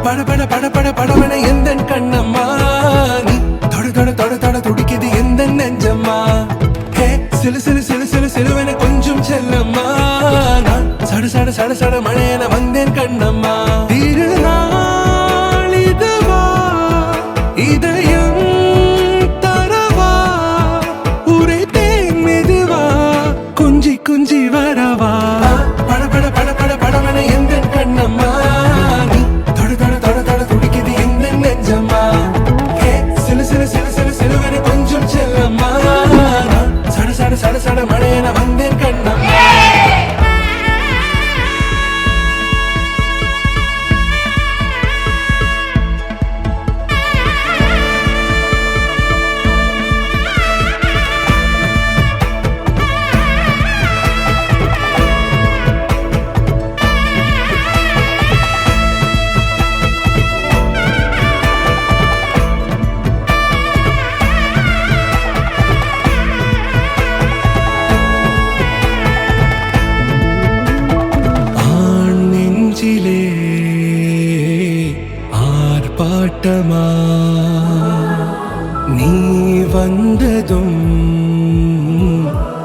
பட பட பட பட படவன எந்த கண்ணம்மா நீ தொட தொட தொட தொட துடிக்குது எந்த நெஞ்சம்மா ஹே சிலு சிலு சிலு சிலு சிலுவன கொஞ்சம் செல்லம்மா நான் சட சட சட சட மழையன வந்தேன் கண்ணம்மா திருநாள் இதுவா இதயம் தரவா உரைத்தேன் மெதுவா குஞ்சி குஞ்சி வரவா பட பட பட பட படவன எந்த கண்ணம்மா நீ தொட தொட தொட தொட துடிக்குது எந்த நெஞ்சம்மா ஹே சிலு சிலு சிலு சிலு சிலுவன கொஞ்சம் செல்லம்மா நான் சட சட சட சட மழையன வந்தேன் கண்ணம்மா ஆர்ப்பாட்டமா நீ வந்ததும்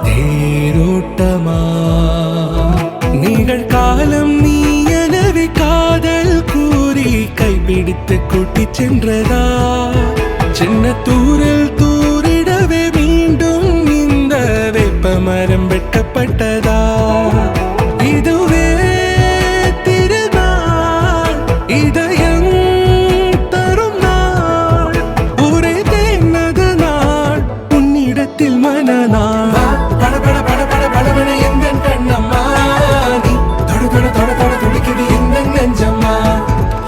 தேரோட்டமா நிகழ்காலம் நீ எனவே காதல் கூறி கைப்பிடித்து கூட்டி சென்றதா சின்ன தூரல் தூரிடவே மீண்டும் இந்த வேப்ப மரம் வெட்டப்பட்டதா இதுவே திருநாள் இதயம் தரும் நாள் ஒரே தேனது நாள் உன்னிடத்தில் மனநாள் பட பட பட பட படவன எந்த கண்ணம்மா நீ தொட தொட தொட தொட துடிக்குது எந்த நெஞ்சம்மா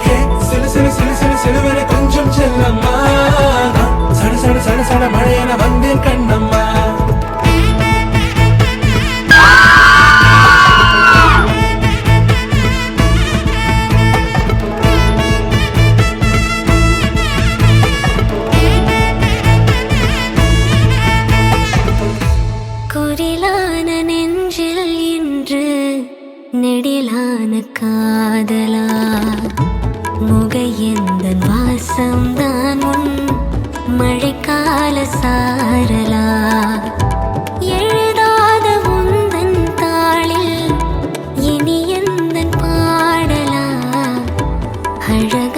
ஹே சிலு சிலு சிலு சிலு சிலுவன கொஞ்சம் செல்லம்மா சட சட சட சட மழையன வந்தேன் கண்ணம்மா குரிலான நெஞ்சில் இன்று நெடிலான காதலா முகையெந்தன் வாசம்தான் உன் மழைக்கால சாரலா எழுதாத உந்தன் தாளில் இனி எந்தன் பாடலா அழக